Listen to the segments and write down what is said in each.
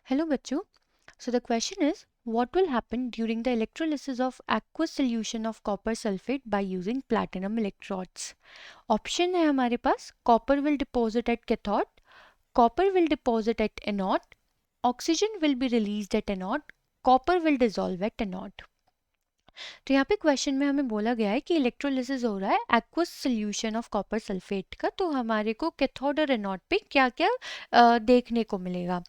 Hello बच्चों. So the question is, what will happen during the electrolysis of aqueous solution of copper sulfate by using platinum electrodes? Option है हमारे पास copper will deposit at cathode, copper will deposit at anode, oxygen will be released at anode, copper will dissolve at anode. तो यहाँ पे question में हमें बोला गया है कि इलेक्ट्रोलिसिस हो रहा है aqueous solution of copper sulphate का, तो हमारे को कैथोड और एनोड पे क्या क्या देखने को मिलेगा।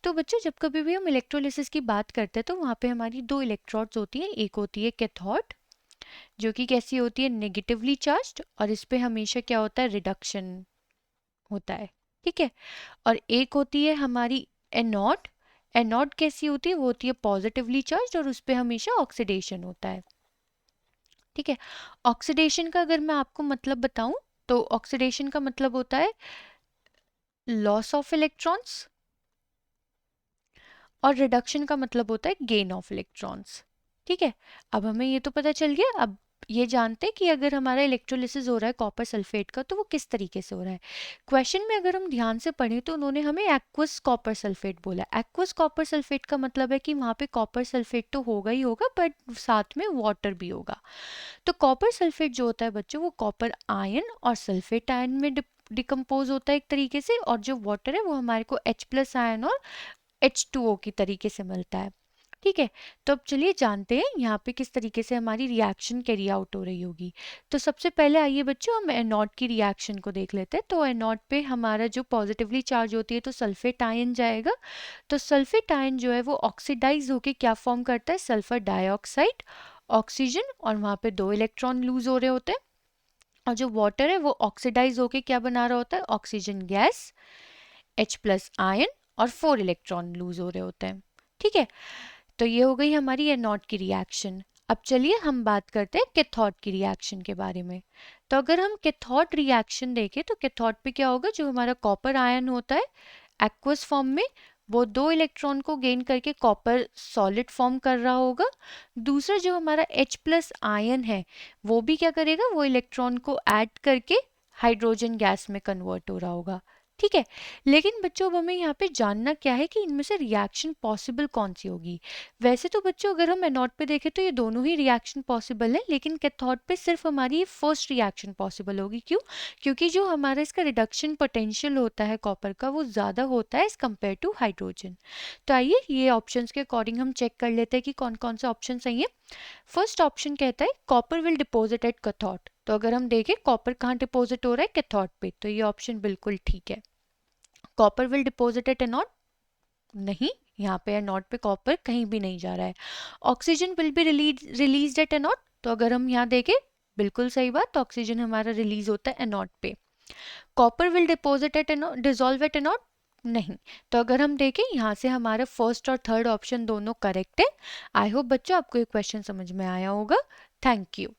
तो बच्चों जब कभी भी हम इलेक्ट्रोलिसिस की बात करते हैं तो वहाँ पे हमारी दो इलेक्ट्रोड्स होती हैं, एक होती है कैथोड जो कि कैसी होती है नेगेटिवली चार्ज्ड, और इस पे हमेशा क्या होता है रिडक्शन होता है, ठीक है। और एक होती है हमारी एनोड, एनोड कैसी होती है वो होती है पॉजिटिवली चार्ज्ड और उस पे हमेशा ऑक्सीडेशन होता है, ठीक है। ऑक्सीडेशन का अगर मैं आपको मतलब बताऊं तो ऑक्सीडेशन का मतलब होता है लॉस ऑफ इलेक्ट्रॉन्स और रिडक्शन का मतलब होता है गेन ऑफ इलेक्ट्रॉन्स, ठीक है। अब हमें ये तो पता चल गया, अब ये जानते हैं कि अगर हमारा इलेक्ट्रोलिसिस हो रहा है कॉपर सल्फेट का तो वो किस तरीके से हो रहा है। क्वेश्चन में अगर हम ध्यान से पढ़ें तो उन्होंने हमें एक्वस कॉपर सल्फेट बोला। एक्वस कॉपर सल्फेट का मतलब है कि वहाँ पे कॉपर सल्फेट तो होगा ही होगा बट साथ में वाटर भी होगा। तो कॉपर सल्फेट जो होता है बच्चों वो कॉपर आयन और सल्फेट आयन में डिकम्पोज होता है एक तरीके से, और जो वाटर है वो हमारे को H+ आयन और H2O की तरीके से मिलता है, ठीक है। तो अब चलिए जानते हैं यहाँ पे किस तरीके से हमारी रिएक्शन कैरी आउट हो रही होगी। तो सबसे पहले आइए बच्चों हम एनोड की रिएक्शन को देख लेते हैं। तो एनोड पे हमारा जो पॉजिटिवली चार्ज होती है तो सल्फेट आयन जाएगा। तो सल्फेट आयन जो है वो ऑक्सीडाइज होके क्या फॉर्म करता है सल्फर डाइऑक्साइड, ऑक्सीजन, और वहाँ पे 2 इलेक्ट्रॉन लूज हो रहे होते हैं। और जो वाटर है वो ऑक्सीडाइज होके क्या बना रहा होता है ऑक्सीजन गैस, H+ आयन, और 4 इलेक्ट्रॉन लूज हो रहे होते हैं, ठीक है। तो ये हो गई हमारी एनोड की रिएक्शन। अब चलिए हम बात करते हैं कैथोड की रिएक्शन के बारे में। तो अगर हम कैथोड रिएक्शन देखें तो कैथोड पे क्या होगा, जो हमारा कॉपर आयन होता है एक्वस फॉर्म में वो 2 इलेक्ट्रॉन को गेन करके कॉपर सॉलिड फॉर्म कर रहा होगा। दूसरा जो हमारा H+ आयन है वो भी क्या करेगा, वो इलेक्ट्रॉन को ऐड करके हाइड्रोजन गैस में कन्वर्ट हो रहा होगा, ठीक है। लेकिन बच्चों अब हमें यहाँ पे जानना क्या है कि इनमें से रिएक्शन पॉसिबल कौन सी होगी। वैसे तो बच्चों अगर हम एनोड पे देखें तो ये दोनों ही रिएक्शन पॉसिबल है, लेकिन कैथोड पे सिर्फ हमारी फर्स्ट रिएक्शन पॉसिबल होगी। क्यों? क्योंकि जो हमारा इसका रिडक्शन पोटेंशियल होता है कॉपर का वो ज़्यादा होता है एज कम्पेयर टू हाइड्रोजन। तो आइए ये ऑप्शंस के अकॉर्डिंग हम चेक कर लेते हैं कि कौन कौन से ऑप्शन सही है। फर्स्ट ऑप्शन कहता है copper will deposit at cathode. तो अगर हम देखें कॉपर कहाँ डिपोजिट हो रहा है कैथोड पे, तो ये ऑप्शन बिल्कुल ठीक है। Copper will deposit at anode, नहीं, यहाँ पे एनोड पे कॉपर कहीं भी नहीं जा रहा है। Oxygen will be release at anode, तो अगर हम यहाँ देखें बिल्कुल सही बात, ऑक्सीजन हमारा रिलीज होता है एनोड पे। Copper will deposit at anode dissolve at anode, नहीं। तो अगर हम देखें यहाँ से हमारा फर्स्ट और थर्ड ऑप्शन दोनों करेक्ट है। आई होप बच्चों आपको ये क्वेश्चन समझ में आया होगा। Thank you.